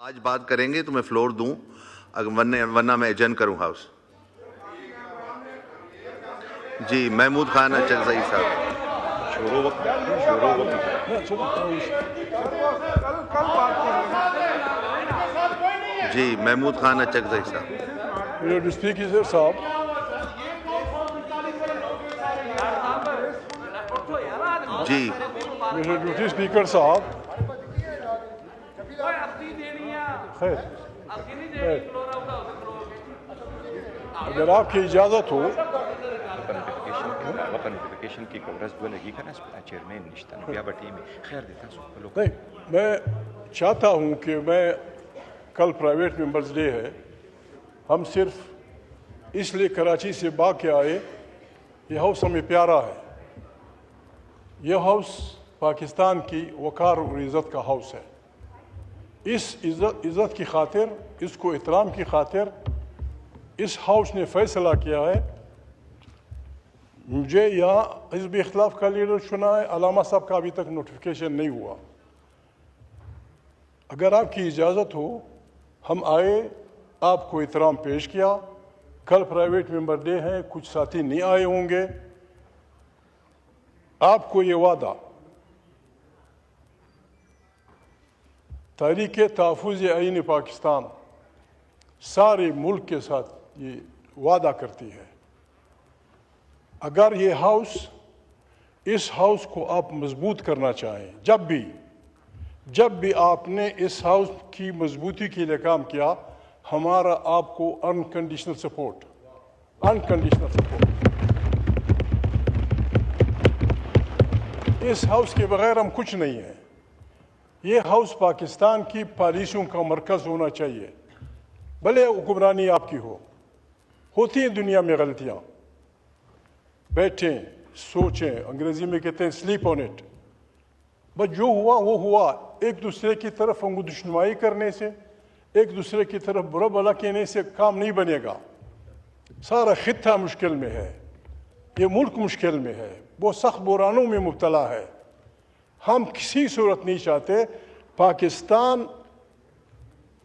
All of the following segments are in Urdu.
آج بات کریں گے تو میں فلور دوں ورنہ میں ایجن کروں ہاؤس. جی محمود خان اچکزئی صاحب. جی محمود خان اچکزئی صاحب. اسپیکر صاحب جی ڈپٹی اسپیکر صاحب خیر اگر آپ کی اجازت ہو نہیں میں چاہتا ہوں کہ میں کل پرائیویٹ ممبرز ڈے ہے، ہم صرف اس لیے کراچی سے باغ کے آئے، یہ ہاؤس ہمیں پیارا ہے، یہ ہاؤس پاکستان کی وقار اور عزت کا ہاؤس ہے. اس عزت کی خاطر، اس کو احترام کی خاطر اس ہاؤس نے فیصلہ کیا ہے مجھے یہاں حزب اختلاف کا لیڈر چنا ہے. علامہ صاحب کا ابھی تک نوٹیفیکیشن نہیں ہوا. اگر آپ کی اجازت ہو ہم آئے، آپ کو احترام پیش کیا. کل پرائیویٹ ممبر ڈے ہیں، کچھ ساتھی نہیں آئے ہوں گے. آپ کو یہ وعدہ تحریک تحفظ آئین پاکستان سارے ملک کے ساتھ یہ وعدہ کرتی ہے، اگر یہ ہاؤس، اس ہاؤس کو آپ مضبوط کرنا چاہیں، جب بھی آپ نے اس ہاؤس کی مضبوطی کے لیے کام کیا، ہمارا آپ کو انکنڈیشنل سپورٹ. اس ہاؤس کے بغیر ہم کچھ نہیں ہیں. یہ ہاؤس پاکستان کی پالیسیوں کا مرکز ہونا چاہیے. بھلے حکمرانی آپ کی ہوتی ہیں دنیا میں غلطیاں، بیٹھیں سوچیں، انگریزی میں کہتے ہیں سلیپ آن اٹ. بس جو ہوا وہ ہوا. ایک دوسرے کی طرف انگشتنمائی کرنے سے، ایک دوسرے کی طرف برا بھلا کہنے سے کام نہیں بنے گا. سارا خطہ مشکل میں ہے، یہ ملک مشکل میں ہے، وہ سخت بحرانوں میں مبتلا ہے. ہم کسی صورت نہیں چاہتے پاکستان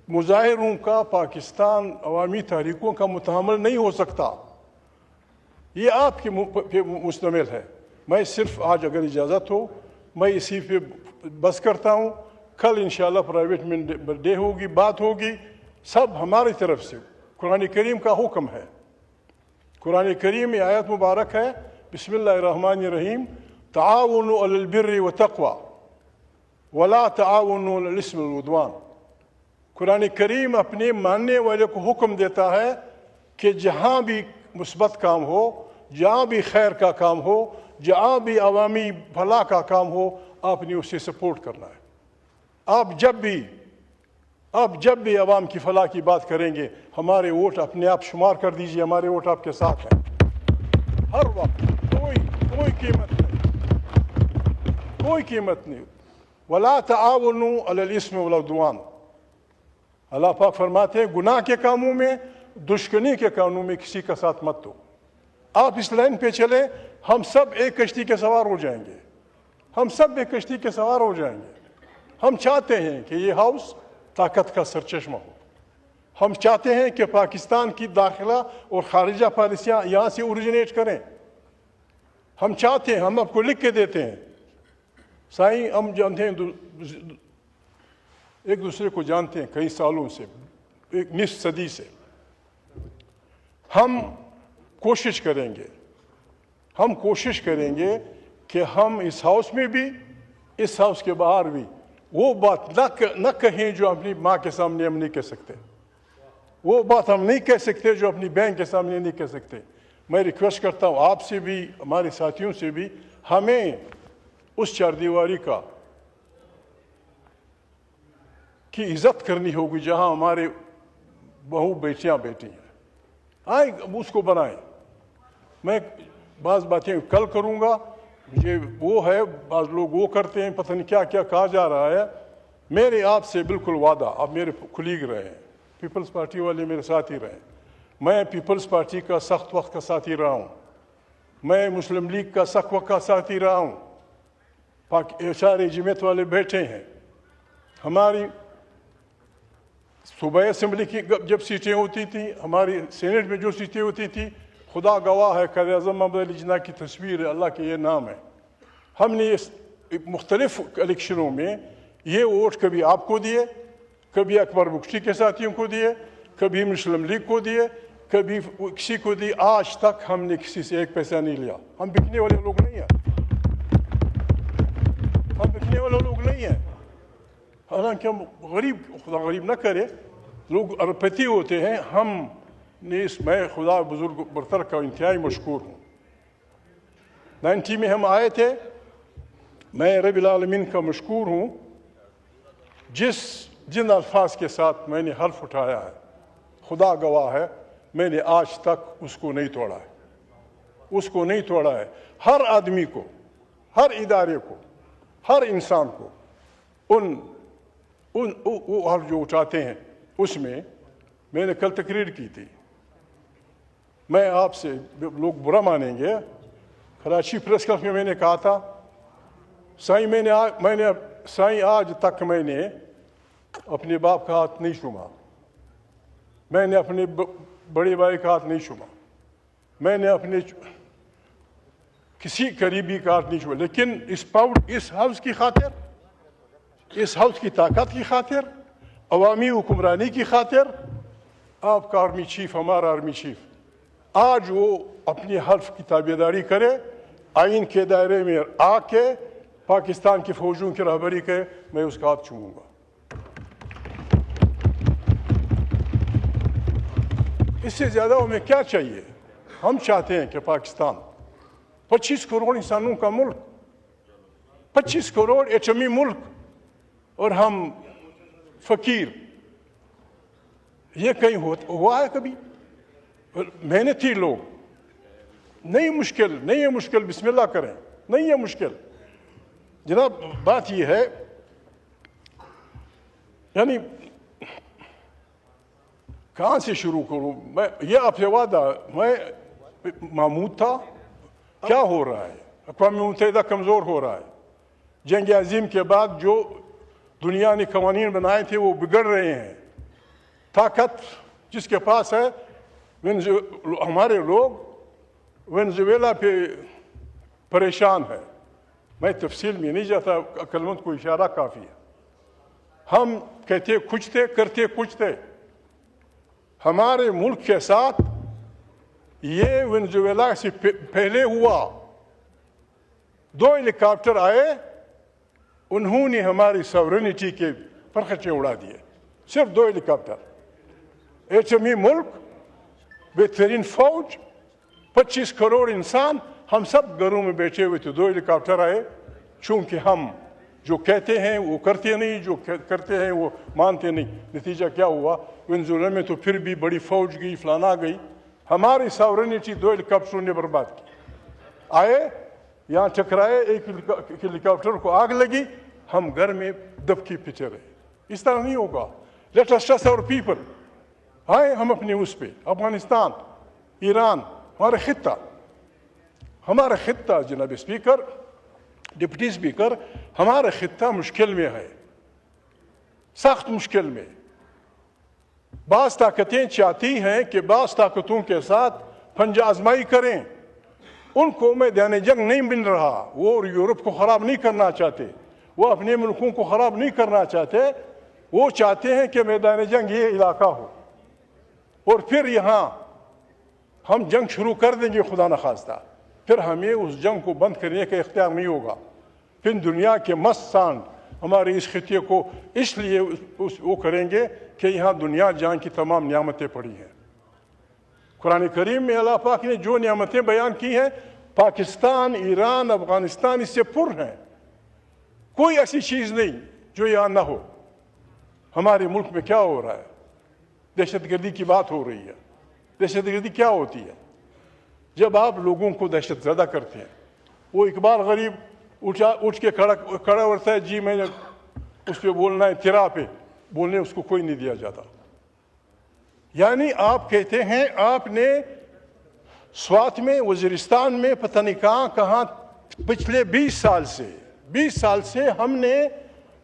مظاہروں کا، پاکستان عوامی تحریکوں کا متحمل نہیں ہو سکتا. یہ آپ کے مشتمل ہے. میں صرف آج اگر اجازت ہو میں اسی پہ بس کرتا ہوں. کل انشاءاللہ پرائیویٹ ممبر ڈے ہوگی، بات ہوگی. سب ہماری طرف سے قرآن کریم کا حکم ہے. قرآن کریم میں آیت مبارک ہے، بسم اللہ الرحمن الرحیم، تعاونوا علی البر والتقوی ولا تعاونوا علی الاثم والعدوان. قرآن کریم اپنے ماننے والے کو حکم دیتا ہے کہ جہاں بھی مثبت کام ہو، جہاں بھی خیر کا کام ہو، جہاں بھی عوامی بھلا کا کام ہو، آپ نے اسے سپورٹ کرنا ہے. آپ جب بھی عوام کی فلاح کی بات کریں گے، ہمارے ووٹ اپنے آپ شمار کر دیجئے، ہمارے ووٹ آپ کے ساتھ ہیں ہر وقت. کوئی قیمت نہیں. ولا تعاونوا علی الاثم والعدوان. اللہ پاک فرماتے ہیں گناہ کے کاموں میں، دشمنی کے کاموں میں کسی کا ساتھ مت دو. آپ اس لائن پہ چلیں، ہم سب ایک کشتی کے سوار ہو جائیں گے. ہم چاہتے ہیں کہ یہ ہاؤس طاقت کا سرچشمہ ہو. ہم چاہتے ہیں کہ پاکستان کی داخلہ اور خارجہ پالیسیاں یہاں سے اوریجنیٹ کریں. ہم چاہتے ہیں، ہم آپ کو لکھ کے دیتے ہیں. سائیں ہم جانتے ہیں، ایک دوسرے کو جانتے ہیں کئی سالوں سے، ایک نصف صدی سے. ہم کوشش کریں گے کہ ہم اس ہاؤس میں بھی، اس ہاؤس کے باہر بھی وہ بات نہ کہیں جو اپنی ماں کے سامنے ہم نہیں کہہ سکتے، وہ بات ہم نہیں کہہ سکتے جو اپنی بہن کے سامنے نہیں کہہ سکتے. میں ریکویسٹ کرتا ہوں آپ سے بھی، ہمارے ساتھیوں سے بھی، ہمیں اس چار دیواری کی عزت کرنی ہوگی جہاں ہمارے بہو بیٹیاں بیٹھی ہیں. آئیں اس کو بنائیں. میں بعض باتیں کل کروں گا، یہ وہ ہے، بعض لوگ وہ کرتے ہیں، پتہ نہیں کیا کیا کہا جا رہا ہے. میرے آپ سے بالکل وعدہ، آپ میرے کلیگ رہے ہیں، پیپلز پارٹی والے میرے ساتھی رہے ہیں. میں پیپلز پارٹی کا سخت وقت کا ساتھی رہا ہوں، میں مسلم لیگ کا سخت وقت کا ساتھی رہا ہوں. سارے جمعیت والے بیٹھے ہیں. ہماری صوبائی اسمبلی کی جب سیٹیں ہوتی تھیں، ہماری سینٹ میں جو سیٹیں ہوتی تھیں، خدا گواہ ہے، قائد اعظم محمد علی جناح کی تصویر ہے، اللہ کے یہ نام ہے، ہم نے اس مختلف الیکشنوں میں یہ ووٹ کبھی آپ کو دیے، کبھی اکبر بخشی کے ساتھیوں کو دیے، کبھی مسلم لیگ کو دیے، کبھی کسی کو دی. آج تک ہم نے کسی سے ایک پیسہ نہیں لیا. ہم بکنے والے لوگ نہیں ہیں، ہم بکنے والے لوگ نہیں ہیں. حالانکہ ہم غریب، خدا غریب نہ کرے، لوگ اربپتی ہوتے ہیں. ہم نے میں خدا بزرگ برتر کا انتہائی مشکور ہوں. 90 میں ہم آئے تھے. میں رب العالمین کا مشکور ہوں جن الفاظ کے ساتھ میں نے حلف اٹھایا ہے، خدا گواہ ہے، میں نے آج تک اس کو نہیں توڑا ہے، اس کو نہیں توڑا ہے. ہر آدمی کو، ہر ادارے کو، ہر انسان کو وہ حلف جو اٹھاتے ہیں اس میں نے کل تقریر کی تھی. میں آپ سے، لوگ برا مانیں گے، کراچی پریس کلب میں نے کہا تھا، سائیں آج تک میں نے اپنے باپ کا ہاتھ نہیں چوما، میں نے اپنے بڑے بھائی کا ہاتھ نہیں چوما، میں نے اپنے کسی قریبی کا ہاتھ نہیں چوما. لیکن اس ہاؤس کی خاطر، اس ہاؤس کی طاقت کی خاطر، عوامی حکمرانی کی خاطر، آپ کا آرمی چیف، ہمارا آرمی چیف، آج وہ اپنی حلف کی تابعداری کرے، آئین کے دائرے میں آ کے پاکستان کی فوجوں کی رہبری کرے، میں اس کا ہاتھ چوموں گا. اس سے زیادہ ہمیں کیا چاہیے؟ ہم چاہتے ہیں کہ پاکستان 25 کروڑ انسانوں کا ملک، 25 کروڑ ایٹمی ملک، اور ہم فقیر. یہ کہیں ہوا ہے کبھی؟ محنتی لوگ. نہیں ہے مشکل، بسم اللہ کریں، نہیں ہے مشکل. جناب بات یہ ہے، یعنی کہاں سے شروع کروں میں؟ یہ آپ سے وعدہ، میں محمود تھا. کیا ہو رہا ہے؟ اقوام متحدہ کمزور ہو رہا ہے. جنگ عظیم کے بعد جو دنیا نے قوانین بنائے تھے وہ بگڑ رہے ہیں. طاقت جس کے پاس ہے، ہمارے لوگ وینزویلا پہ پریشان ہے. میں تفصیل میں نہیں جاتا، عقل مند کو اشارہ کافی ہے. ہم کہتے کچھ تھے، کرتے کچھ تھے. ہمارے ملک کے ساتھ یہ وینزویلا سے پہلے ہوا. 2 ہیلی کاپٹر آئے، انہوں نے ہماری ساورنٹی کے پرخچے اڑا دیے. صرف 2 ہیلی کاپٹر. ایٹمی ملک، بہترین فوج، 25 کروڑ انسان، ہم سب گھروں میں بیٹھے ہوئے تھے. 2 ہیلی کاپٹر آئے. چونکہ ہم جو کہتے ہیں وہ کرتے نہیں، جو کرتے ہیں وہ مانتے نہیں. نتیجہ کیا ہوا؟ وینزویلا میں تو پھر بھی بڑی فوج گئی، فلانا گئی. ہماری ساورنٹی 2 ہیلی کاپٹروں نے برباد کی. آئے یہاں ٹکرائے، ایک ہیلی کاپٹر کو آگ لگی، ہم گھر میں دبکی پیچھے رہے. اس طرح نہیں ہوگا. لیٹ اس ٹرسٹ اور پیپل. آئے ہم اپنے اس پہ، افغانستان، ایران، ہمارا خطہ جناب اسپیکر، ڈپٹی اسپیکر، ہمارا خطہ مشکل میں ہے، سخت مشکل میں. بعض طاقتیں چاہتی ہیں کہ بعض طاقتوں کے ساتھ پنجہ آزمائی کریں. ان کو میدان جنگ نہیں مل رہا. وہ یورپ کو خراب نہیں کرنا چاہتے، وہ اپنے ملکوں کو خراب نہیں کرنا چاہتے. وہ چاہتے ہیں کہ میدان جنگ یہ علاقہ ہو، اور پھر یہاں ہم جنگ شروع کر دیں گے خدا نخواستہ. پھر ہمیں اس جنگ کو بند کرنے کا اختیار نہیں ہوگا. پھر دنیا کے مست سانڈ ہمارے اس خطے کو اس لیے وہ کریں گے کہ یہاں دنیا جہاں کی تمام نعمتیں پڑی ہیں. قرآن کریم میں اللہ پاک نے جو نعمتیں بیان کی ہیں، پاکستان، ایران، افغانستان اس سے پر ہیں. کوئی ایسی چیز نہیں جو یہاں نہ ہو. ہمارے ملک میں کیا ہو رہا ہے؟ دہشت گردی کی بات ہو رہی ہے. دہشت گردی کیا ہوتی ہے؟ جب آپ لوگوں کو دہشت زدہ کرتے ہیں. وہ اقبال غریب اٹھ کے کھڑا ہوتا ہے، جی میں نے اس پہ بولنا ہے، تیرا پہ بولنے اس کو کوئی نہیں دیا جاتا. یعنی آپ کہتے ہیں آپ نے سوات میں، وزیرستان میں، پتہ نہیں کہاں پچھلے 20 سال سے ہم نے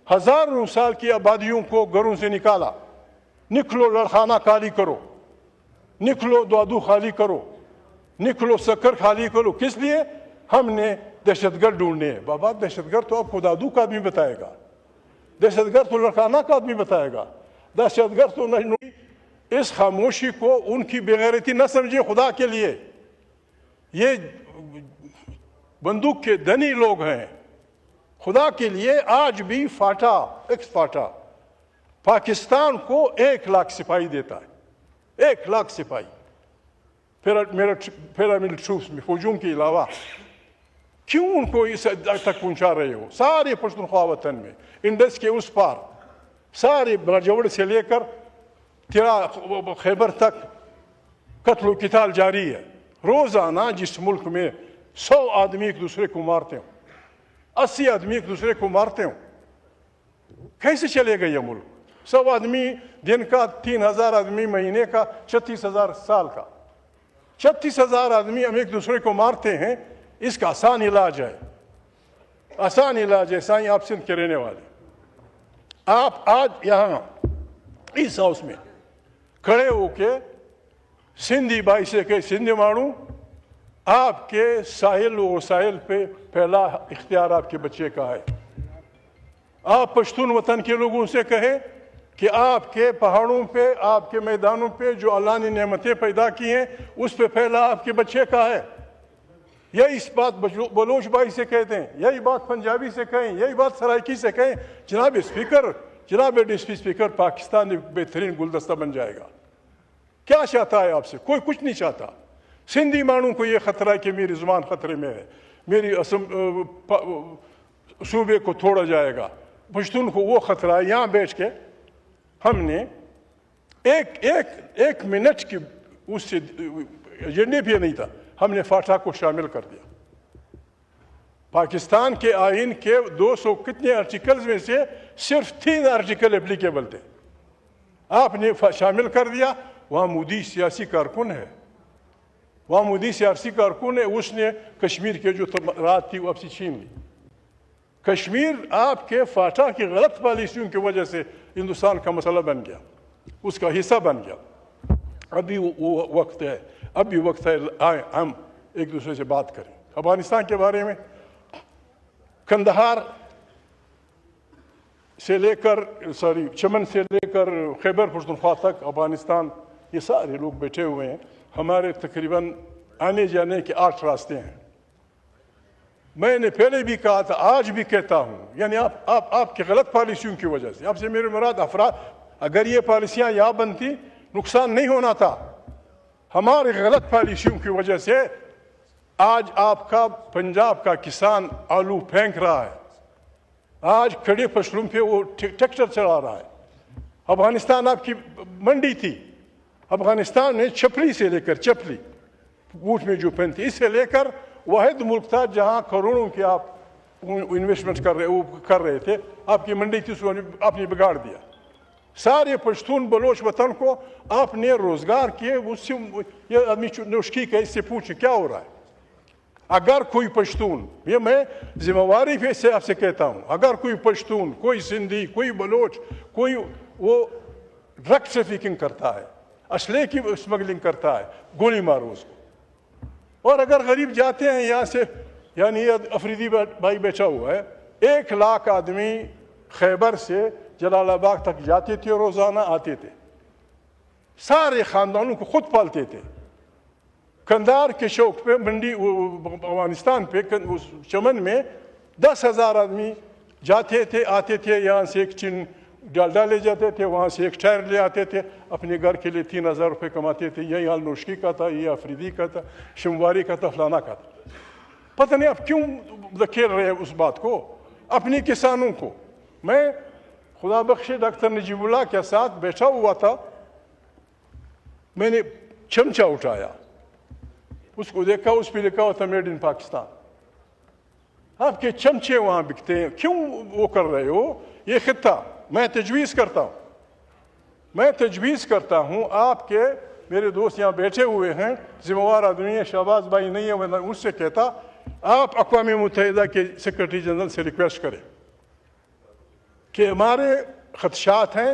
ہزاروں سال کی آبادیوں کو گھروں سے نکالا. نکلو لڑخانہ خالی کرو، نکلو دعادو خالی کرو، نکلو سکر خالی کرو. کس لیے؟ ہم نے دہشت گرد ڈھونڈنے ہیں. بابا دہشت گرد تو آپ کو دادو کا آدمی بتائے گا، دہشت گرد تو لڑخانہ کا آدمی بتائے گا، دہشت گرد تو نہیں. اس خاموشی کو ان کی بےغیرتی نہ سمجھیں خدا کے لیے. یہ بندوق کے دنی لوگ ہیں. خدا کے لیے آج بھی فاٹا ایکس فاٹا پاکستان کو 1,00,000 سپاہی دیتا ہے، 1,00,000 سپاہی پیراملٹری ٹروپس میں، فوجوں کے علاوہ. کیوں ان کو اس حد تک پہنچا رہے ہو؟ سارے پختونخوا وطن میں، انڈس کے اس پار، سارے باجوڑ سے لے کر خیبر تک قتل و قتال جاری ہے. روزانہ جس ملک میں 100 آدمی ایک دوسرے کو مارتے ہوں، 80 آدمی ایک دوسرے کو مارتے ہوں، کیسے چلے گا یہ ملک؟ 100 آدمی دن کا، 3,000 آدمی مہینے کا، 36,000 سال کا. 36,000 آدمی ہم ایک دوسرے کو مارتے ہیں. اس کا آسان علاج ہے، آسان علاج ہے. سائیں آپ سندھ کے رہنے والے، آپ آج یہاں اس ہاؤس میں کھڑے ہو کے سندھی بھائی سے کہ سندھی مانو آپ کے ساحل و وسائل پہ پہلا اختیار آپ کے بچے کا ہے. آپ پشتون وطن کے لوگوں سے کہیں کہ آپ کے پہاڑوں پہ، آپ کے میدانوں پہ جو اللہ نے نعمتیں پیدا کی ہیں اس پہ پہلا آپ کے بچے کا ہے. یہی اس بات بلوچ بھائی سے کہتے ہیں، یہی بات پنجابی سے کہیں، یہی بات سرائکی سے کہیں. جناب اسپیکر، جناب ڈپٹی اسپیکر، پاکستان ایک بہترین گلدستہ بن جائے گا. کیا چاہتا ہے آپ سے؟ کوئی کچھ نہیں چاہتا. سندھی مانوں کو یہ خطرہ ہے کہ میری زبان خطرے میں ہے، میری صوبے کو توڑا جائے گا. پشتون کو وہ خطرہ ہے. یہاں بیٹھ کے ہم نے ایک منٹ کی اس سے ایجنڈے بھی نہیں تھا، ہم نے فاٹا کو شامل کر دیا. پاکستان کے آئین کے 200 کتنے آرٹیکلز میں سے صرف 3 آرٹیکل اپلیکیبل تھے، آپ نے شامل کر دیا. وہاں مودی سیاسی کارکن ہے، وہاں مودی سیاسی کارکن ہے. اس نے کشمیر کے جو رات تھی وہ آپ سے چھین لی. کشمیر آپ کے فاٹا کی غلط پالیسیوں کی وجہ سے ہندوستان کا مسئلہ بن گیا، اس کا حصہ بن گیا. ابھی وہ وقت ہے، ابھی وقت ہے ہم ایک دوسرے سے بات کریں. افغانستان کے بارے میں کندہار سے لے کر چمن سے لے کر خیبر پختونخوا تک افغانستان، یہ سارے لوگ بیٹھے ہوئے ہیں. ہمارے تقریباً آنے جانے کے 8 راستے ہیں. میں نے پہلے بھی کہا تھا، آج بھی کہتا ہوں، یعنی آپ کی غلط پالیسیوں کی وجہ سے، آپ سے میرے مراد افراد، اگر یہ پالیسیاں یہاں بنتی نقصان نہیں ہونا تھا. ہماری غلط پالیسیوں کی وجہ سے آج آپ کا پنجاب کا کسان آلو پھینک رہا ہے، آج کھڑے فصلوں پہ وہ ٹریکٹر چلا رہا ہے. افغانستان آپ کی منڈی تھی. افغانستان میں چپلی سے لے کر چپلی بوٹ میں جو پہنتی، اس سے لے کر واحد ملک تھا جہاں کروڑوں کی آپ انویسٹمنٹ کر رہے تھے. آپ کی منڈی تھی، اس کو آپ نے بگاڑ دیا. سارے پشتون بلوچ وطن کو آپ نے روزگار کیے. اس سے یہ آدمی نوشکی کا اس سے پوچھیں کیا ہو رہا ہے. اگر کوئی پشتون، یہ میں ذمہ واری سے آپ سے کہتا ہوں، اگر کوئی پشتون، کوئی سندھی، کوئی بلوچ، کوئی وہ ڈرگ ٹریفکنگ کرتا ہے، اسلحے کی اسمگلنگ کرتا ہے، گولی مارو اس کو. اور اگر غریب جاتے ہیں یہاں سے، یعنی یہ افریدی بھائی بیٹھا ہوا ہے، 1,00,000 آدمی خیبر سے جلال آباد تک جاتے تھے، روزانہ آتے تھے، سارے خاندانوں کو خود پالتے تھے. کندھار کے چوک پہ منڈی افغانستان پہ چمن میں 10,000 آدمی جاتے تھے، آتے تھے. یہاں سے ایک چن ڈالڈا لے جاتے تھے، وہاں سے ایک ٹائر لے آتے تھے، اپنے گھر کے لیے 3,000 روپے کماتے تھے. یہی حال نوشکی کا تھا، یہ افریدی کا تھا، شمواری کا تھا، فلانا کا تھا. پتہ نہیں آپ کیوں دھکیل رہے ہیں اس بات کو، اپنی کسانوں کو. میں خدا بخش ڈاکٹر نجیب اللہ کے ساتھ بیٹھا ہوا تھا، میں نے چمچہ اٹھایا، اس کو دیکھا، اس پہ لکھا ہوا تھا میڈ ان پاکستان. آپ کے چمچے وہاں بکتے ہیں، کیوں وہ کر رہے ہو؟ یہ خطہ میں تجویز کرتا ہوں، آپ کے میرے دوست یہاں بیٹھے ہوئے ہیں، ذمہ وار آدمی ہیں، شہباز بھائی نہیں ہے، میں ان سے کہتا آپ اقوام متحدہ کے سیکرٹری جنرل سے ریکویسٹ کریں کہ ہمارے خدشات ہیں،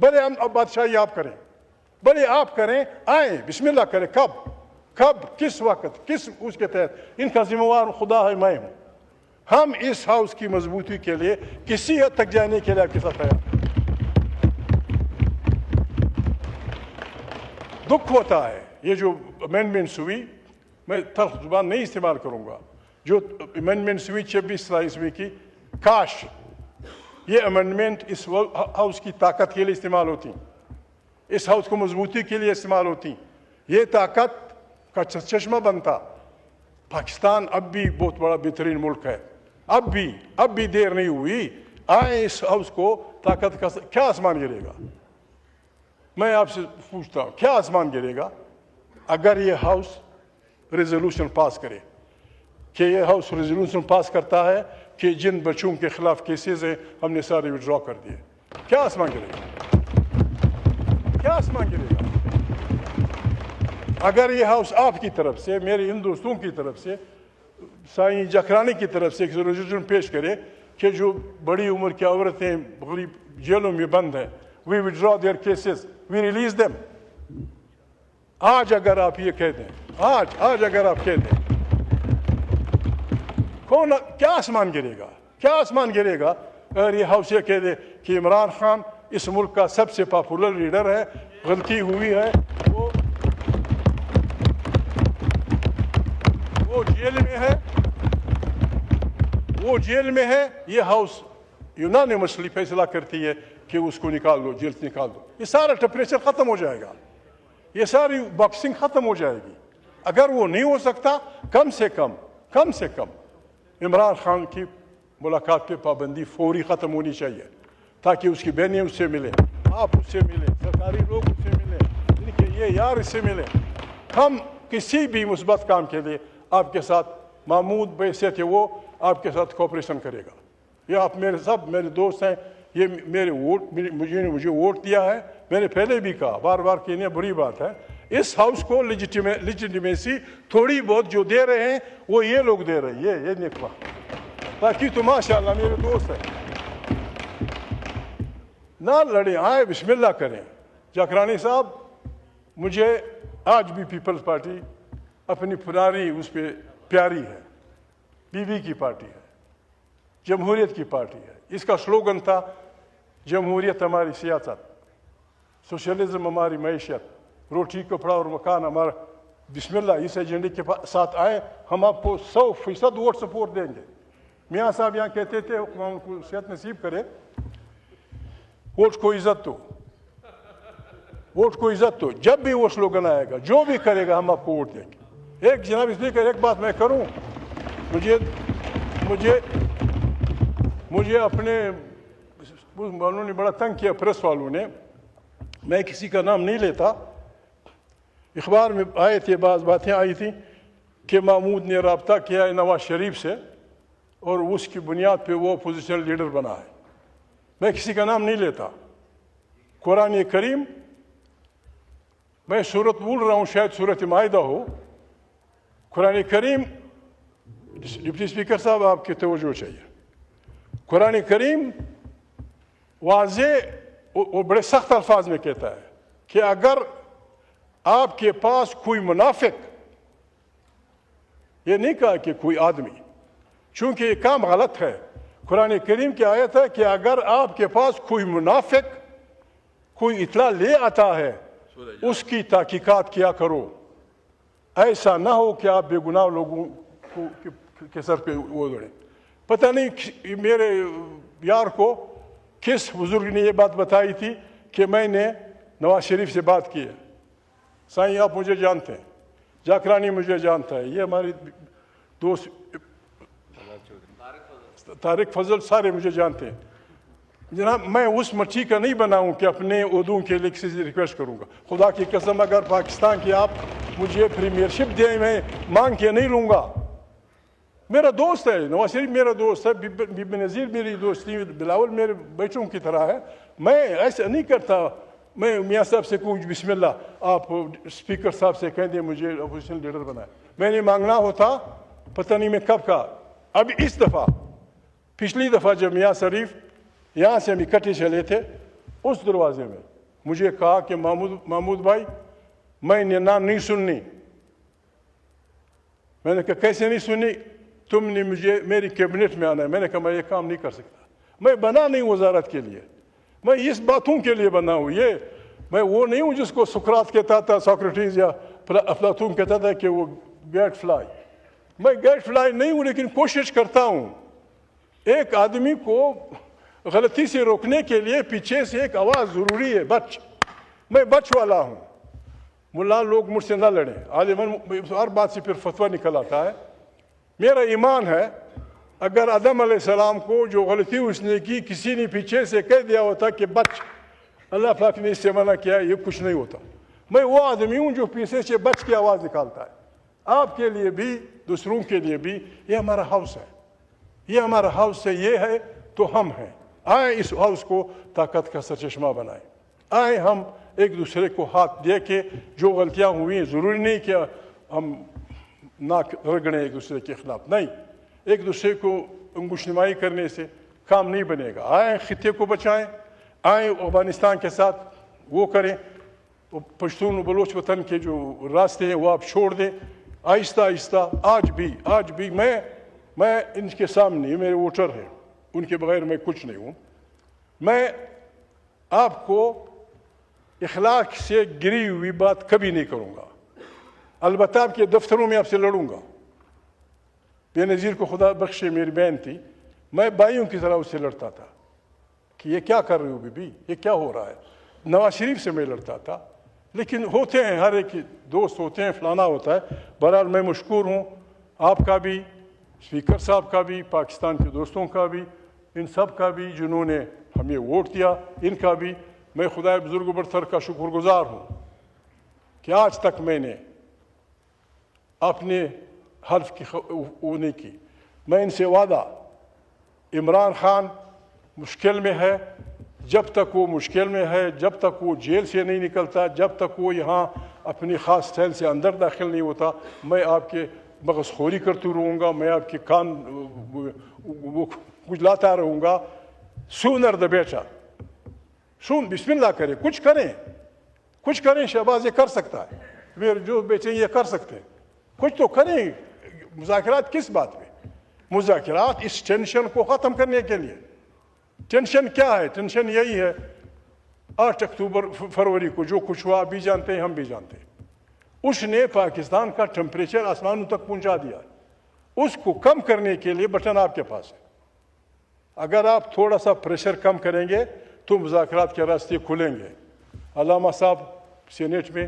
بھلے ہم اب بادشاہی آپ کریں، بھلے آپ کریں، آئیں بسم اللہ کریں. کب کس وقت کس اس کے تحت؟ ان کا ذمہ وار خدا ہے، میں ہوں. ہم اس ہاؤس کی مضبوطی کے لیے کسی حد تک جانے کے لیے آپ کے ساتھ تیار ہیں. دکھ ہوتا ہے یہ جو امینڈمنٹس ہوئی، میں تلخ زبان نہیں استعمال کروں گا، جو امینڈمنٹس ہوئی 26 کی، کاش یہ امینڈمنٹ اس ہاؤس کی طاقت کے لیے استعمال ہوتی، اس ہاؤس کو مضبوطی کے لیے استعمال ہوتی، یہ طاقت کا چشمہ بنتا. پاکستان اب بھی بہت بڑا بہترین ملک ہے، اب بھی دیر نہیں ہوئی. آئیں اس ہاؤس کو طاقت کا. کیا آسمان گرے گا؟ میں آپ سے پوچھتا ہوں، کیا آسمان گرے گا اگر یہ ہاؤس ریزولوشن پاس کرے؟ کہ یہ ہاؤس ریزولوشن پاس کرتا ہے کہ جن بچوں کے خلاف کیسز ہیں ہم نے سارے وڈرا کر دیے. کیا آسمان گرے گا؟ کیا آسمان گرے گا اگر یہ ہاؤس آپ کی طرف سے، میرے ان دوستوں کی طرف سے، سائیں جکرانی کی طرف سے ایک ریزولوشن پیش کرے کہ جو بڑی عمر کی عورتیں غریب جیلوں میں بند ہیں، we withdraw their cases, we release them. آج اگر آپ یہ کہہ دیں، آج اگر آپ کہہ دیں، کیا آسمان گرے گا؟ کیا آسمان گرے گا اگر یہ ہاؤس یہ کہہ دے کہ عمران خان اس ملک کا سب سے پاپولر لیڈر ہے، غلطی ہوئی ہے، وہ جیل میں ہے، یہ ہاؤس یونانیمسلی فیصلہ کرتی ہے کہ اس کو نکال دو، جیل سے نکال دو. یہ سارا ٹیمپریچر ختم ہو جائے گا، یہ ساری باکسنگ ختم ہو جائے گی. اگر وہ نہیں ہو سکتا، کم سے کم عمران خان کی ملاقات پہ پابندی فوری ختم ہونی چاہیے، تاکہ اس کی بہنیں اس سے ملیں، آپ اس سے ملیں، سرکاری لوگ اس سے ملیں، ان کے یہ یار اس سے ملیں. ہم کسی بھی مثبت کام کے لیے آپ کے ساتھ، محمود بحیثیت ہے وہ آپ کے ساتھ کوپریشن کرے گا. یہ آپ میرے دوست ہیں، یہ مجھے ووٹ دیا ہے. میں نے پہلے بھی کہا، بار بار کہنے بری بات ہے، اس ہاؤس کو لیجیٹیمیسی تھوڑی بہت جو دے رہے ہیں وہ یہ لوگ دے رہے ہیں، یہ نکلا. باقی تو ماشاءاللہ میرے دوست ہیں، نہ لڑیں، آئے بسم اللہ کریں. جکرانی صاحب، مجھے آج بھی پیپلز پارٹی اپنی پرانی اس پہ پیاری ہے، بی بی کی پارٹی ہے، جمہوریت کی پارٹی ہے. اس کا سلوگن تھا جمہوریت ہماری سیاست، سوشلزم ہماری معیشت، روٹی کپڑا اور مکان ہمارا. بسم اللہ اس ایجنڈے کے ساتھ آئے، ہم آپ کو 100% ووٹ سپورٹ دیں گے. میاں صاحب یہاں کہتے تھے، ان کو صحت نصیب کرے، ووٹ کو عزت دو، ووٹ کو عزت دو. جب بھی وہ سلوگن آئے گا، جو بھی کرے گا، ہم آپ کو ووٹ دیں گے. ایک جناب اسپیکر، ایک بات میں کروں، مجھے اپنے والوں نے بڑا تنگ کیا، پریس والوں نے. میں کسی کا نام نہیں لیتا. اخبار میں آئے تھے، بعض باتیں آئی تھیں کہ محمود نے رابطہ کیا ہے نواز شریف سے اور اس کی بنیاد پہ وہ اپوزیشن لیڈر بنا ہے. میں کسی کا نام نہیں لیتا. قرآن کریم، میں صورت بول رہا ہوں، شاید صورت مائدہ ہو. قرآن کریم، ڈپٹی اسپیکر صاحب آپ کی توجہ چاہیے. قرآن کریم واضح اور بڑے سخت الفاظ میں کہتا ہے کہ اگر آپ کے پاس کوئی منافق، یہ نہیں کہا کہ کوئی آدمی، چونکہ یہ کام غلط ہے. قرآن کریم کی آیت ہے کہ اگر آپ کے پاس کوئی منافق کوئی اطلاع لے آتا ہے، اس کی تحقیقات کیا کرو. ایسا نہ ہو کہ آپ بے گناہ لوگوں کے سر پہ وہ دوڑیں. پتہ نہیں میرے یار کو کس بزرگ نے یہ بات بتائی تھی کہ میں نے نواز شریف سے بات کی ہے. سائیں آپ مجھے جانتے ہیں، جاکرانی مجھے جانتا ہے، یہ ہمارے دوست طارق فضل سارے مجھے جانتے ہیں. جناب میں اس مٹھی کا نہیں بناؤں کہ اپنے عہدوں کے لیے کسی سے ریکویسٹ کروں گا. خدا کی قسم اگر پاکستان کی آپ مجھے پریمیئرشپ دیں میں مانگ کے نہیں لوں گا. میرا دوست ہے نواز شریف، میرا دوست ہے، بی بی نظیر میری دوستی، بلاول میرے بچوں کی طرح ہے. میں ایسا نہیں کرتا. میں میاں صاحب سے کہوں بسم اللہ آپ اسپیکر صاحب سے کہہ دیں مجھے اپوزیشن لیڈر بنائے. میں نے مانگنا ہوتا پتہ نہیں میں کب کا. اب اس دفعہ، پچھلی دفعہ جب میاں شریف یہاں سے ہم اکٹھے چلے تھے، اس دروازے میں مجھے کہا کہ محمود بھائی میں نان نہیں سننی. میں نے کہا کیسے نہیں سنی؟ تم نے مجھے میری کیبنٹ میں آنا ہے. میں نے کہا میں یہ کام نہیں کر سکتا. میں بنا نہیں وزارت کے لیے, میں اس باتوں کے لیے بنا ہوں. یہ میں وہ نہیں ہوں جس کو سقراط کہتا تھا, سوکریٹیز یا افلاطون کہتا تھا کہ وہ گیٹ فلائی. میں گیٹ فلائی نہیں ہوں, لیکن کوشش کرتا ہوں. ایک آدمی کو غلطی سے روکنے کے لیے پیچھے سے ایک آواز ضروری ہے, بچ. میں بچ والا ہوں. ملا لوگ مجھ سے نہ لڑیں. عالماً ہر بات سے پھر فتویٰ نکل آتا ہے. میرا ایمان ہے اگر آدم علیہ السلام کو جو غلطی اس نے کی کسی نے پیچھے سے کہہ دیا ہوتا کہ بچ, اللہ پاک نے اس سے منع کیا, یہ کچھ نہیں ہوتا. میں وہ آدمی ہوں جو پیچھے سے بچ کی آواز نکالتا ہے. آپ کے لیے بھی دوسروں کے لیے بھی یہ ہمارا ہاؤس ہے, یہ ہمارا ہاؤس ہے. یہ ہے تو ہم ہیں. آئیں اس ہاؤس کو طاقت کا سرچشمہ بنائیں. آئیں ہم ایک دوسرے کو ہاتھ دے کے جو غلطیاں ہوئی, ضروری نہیں کہ ہم ناک رگڑیں ایک دوسرے کے خلاف, نہیں. ایک دوسرے کو انگوش نمائی کرنے سے کام نہیں بنے گا. آئیں خطے کو بچائیں, آئیں افغانستان کے ساتھ وہ کریں, پشتون و بلوچ وطن کے جو راستے ہیں وہ آپ چھوڑ دیں آہستہ آہستہ. آج بھی میں ان کے سامنے, میرے ووٹر ہیں, ان کے بغیر میں کچھ نہیں ہوں. میں آپ کو اخلاق سے گری ہوئی بات کبھی نہیں کروں گا. البتہ آپ کے دفتروں میں آپ سے لڑوں گا. بے نظیر کو خدا بخشے میری بہن تھی, میں بھائیوں کی طرح اس سے لڑتا تھا کہ یہ کیا کر رہے ہو بی بی, یہ کیا ہو رہا ہے. نواز شریف سے میں لڑتا تھا, لیکن ہوتے ہیں, ہر ایک دوست ہوتے ہیں, فلانا ہوتا ہے. بہرحال میں مشکور ہوں آپ کا بھی, اسپیکر صاحب کا بھی, پاکستان کے دوستوں کا بھی, ان سب کا بھی جنہوں نے ہمیں ووٹ دیا, ان کا بھی. میں خدا بزرگ و برتر کا شکر گزار ہوں کہ آج تک میں نے اپنے حلف کی وہ نہیں کی. میں ان سے وعدہ, عمران خان مشکل میں ہے, جب تک وہ مشکل میں ہے, جب تک وہ جیل سے نہیں نکلتا, جب تک وہ یہاں اپنی خاص سیل سے اندر داخل نہیں ہوتا, میں آپ کے مغز خوری کرتے رہوں گا, میں آپ کے کان وہ کچھ لاتا رہوں گا. سونر دا بیٹا بسم اللہ کریں, کچھ کریں. شہباز یہ کر سکتا ہے, میرے جو بیٹے یہ کر سکتے ہیں, کچھ تو کریں. مذاکرات کس بات پہ؟ مذاکرات اس ٹینشن کو ختم کرنے کے لیے. ٹینشن کیا ہے؟ ٹینشن یہی ہے 8 اکتوبر فروری کو جو کچھ ہوا, بھی جانتے ہیں, ہم بھی جانتے ہیں. اس نے پاکستان کا ٹمپریچر آسمانوں تک پہنچا دیا. اس کو کم کرنے کے لیے بٹن آپ کے پاس ہے. اگر آپ تھوڑا سا پریشر کم کریں گے تو مذاکرات کے راستے کھلیں گے. علامہ صاحب سینیٹ میں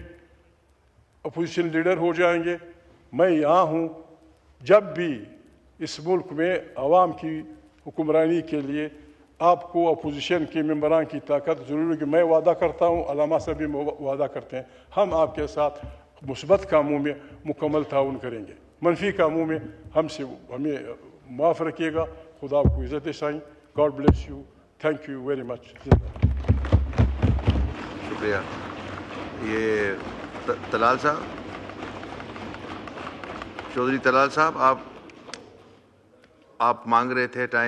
اپوزیشن لیڈر ہو جائیں گے. میں یہاں ہوں, جب بھی اس ملک میں عوام کی حکمرانی کے لیے آپ کو اپوزیشن کے ممبران کی طاقت ضروری ہے. کہ میں وعدہ کرتا ہوں, علامہ صاحب بھی وعدہ کرتے ہیں, ہم آپ کے ساتھ مثبت کاموں میں مکمل تعاون کریں گے. منفی کاموں میں ہمیں معاف رکھیے گا. خدا آپ کو عزت سائیں. God bless you. Thank you very much. شکریہ. یہ طلال صاحب, چودھری طلال صاحب, آپ مانگ رہے تھے ٹائم.